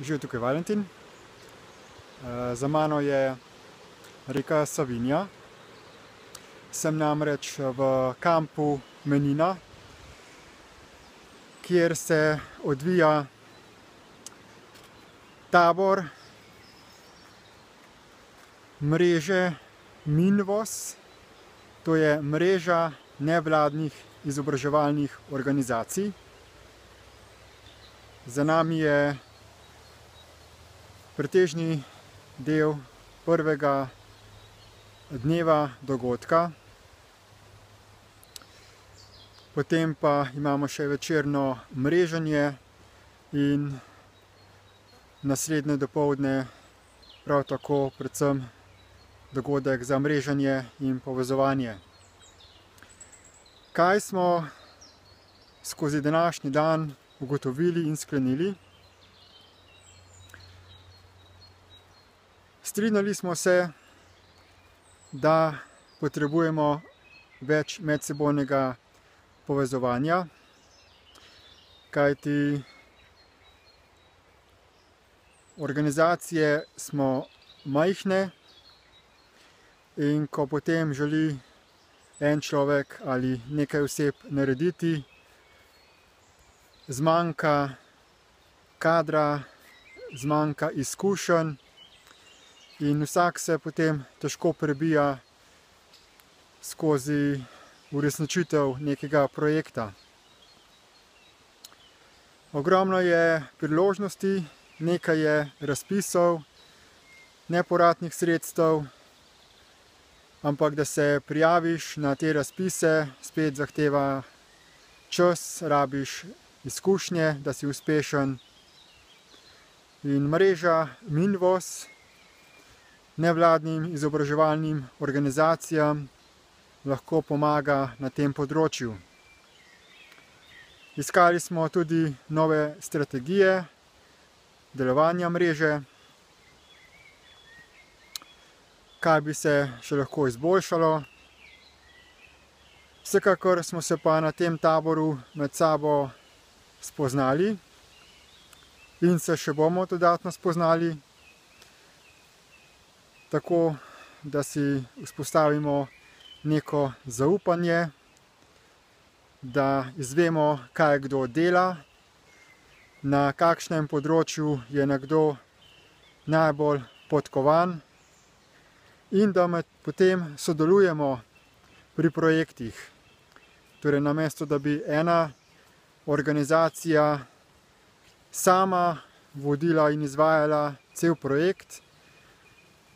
Živijo tukaj Valentin. Za mano je reka Savinja. Sem namreč v kampu Menina, kjer se odvija tabor mreže Minvos. To je mreža nevladnih izobraževalnih organizacij. Za nami je pretežni del prvega dneva dogodka. Potem pa imamo še večerno mreženje in naslednje dopoldne prav tako predvsem dogodek za mreženje in povezovanje. Kaj smo skozi današnji dan ugotovili in sklenili? Strinjali smo se, da potrebujemo več medsebojnega povezovanja, kajti organizacije smo majhne in ko potem želi en človek ali nekaj oseb narediti, zmanjka kadra, zmanjka izkušenj in vsak se potem težko prebija skozi uresničitev nekega projekta. Ogromno je priložnosti, nekaj je razpisov, nepovratnih sredstev, ampak da se prijaviš na te razpise, spet zahteva čas, rabiš izkušnje, da si uspešen. In mreža Minvos nevladnim izobraževalnim organizacijam lahko pomaga na tem področju. Iskali smo tudi nove strategije delovanja mreže, kaj bi se še lahko izboljšalo. Vsekakor smo se pa na tem taboru med sabo spoznali in se še bomo dodatno spoznali, tako da si vzpostavimo neko zaupanje, da izvemo, kaj kdo dela, na kakšnem področju je nekdo najbolj podkovan in da potem sodelujemo pri projektih. Torej, namesto da bi ena organizacija sama vodila in izvajala cel projekt,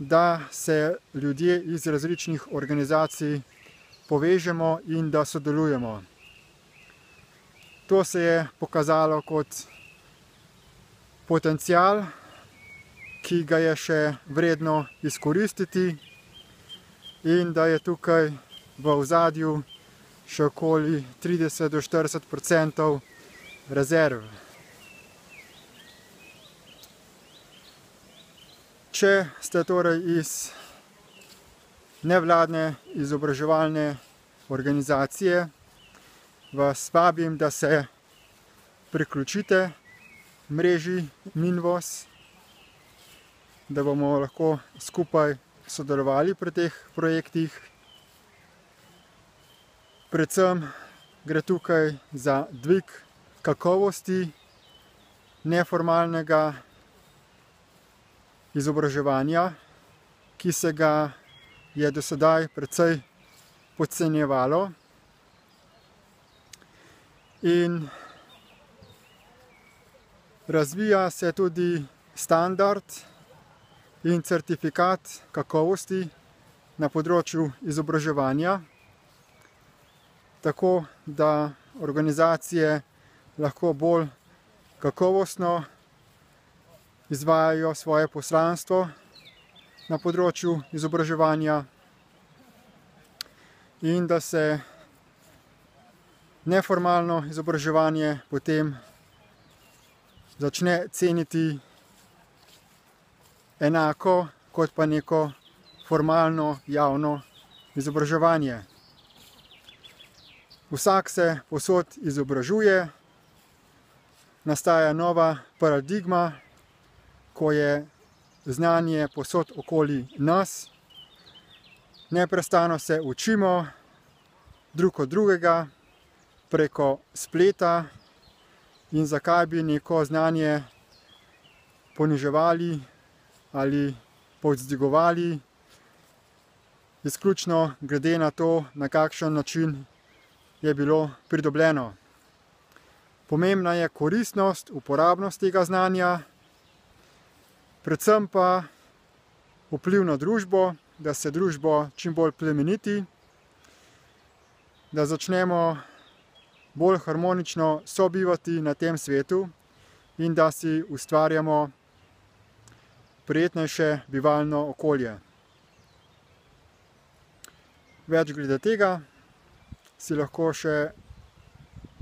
da se ljudje iz različnih organizacij povežemo in da sodelujemo. To se je pokazalo kot potencial, ki ga je še vredno izkoristiti in da je tukaj v ozadju še okoli 30 do 40% rezerv. Če ste torej iz nevladne izobraževalne organizacije, vas vabim, da se priključite mreži Minvos, da bomo lahko skupaj sodelovali pri teh projektih. Predvsem gre tukaj za dvig kakovosti neformalnega izobraževanja, ki se ga je do sedaj precej podcenjevalo. In razvija se tudi standard in certifikat kakovosti na področju izobraževanja, tako da organizacije lahko bolj kakovostno izvajajo svoje poslanstvo na področju izobraževanja in da se neformalno izobraževanje potem začne ceniti enako kot pa neko formalno javno izobraževanje. Vsak se povsod izobražuje, nastaja nova paradigma ko je znanje povsod okoli nas. Neprestano se učimo drug od drugega preko spleta in zakaj bi neko znanje poniževali ali povzdigovali, izključno glede na to, na kakšen način je bilo pridobljeno. Pomembna je koristnost, uporabnost tega znanja, predvsem pa vpliv na družbo, da se družbo čim bolj plemeniti, da začnemo bolj harmonično sobivati na tem svetu in da si ustvarjamo prijetnejše bivalno okolje. Več glede tega si lahko še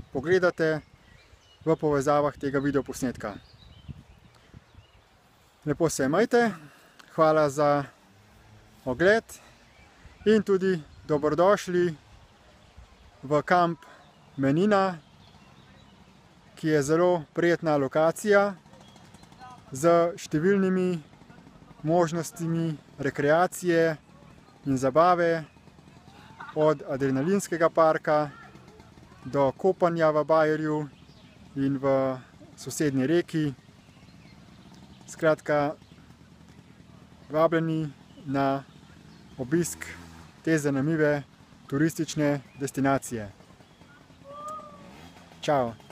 pogledate v povezavah tega videoposnetka. Lepo se imejte, hvala za ogled in tudi dobrodošli v kamp Menina, ki je zelo prijetna lokacija z številnimi možnostmi rekreacije in zabave, od adrenalinskega parka do kopanja v bajerju in v sosednji reki. Skratka, vabljeni na obisk te zanimive turistične destinacije. Čau!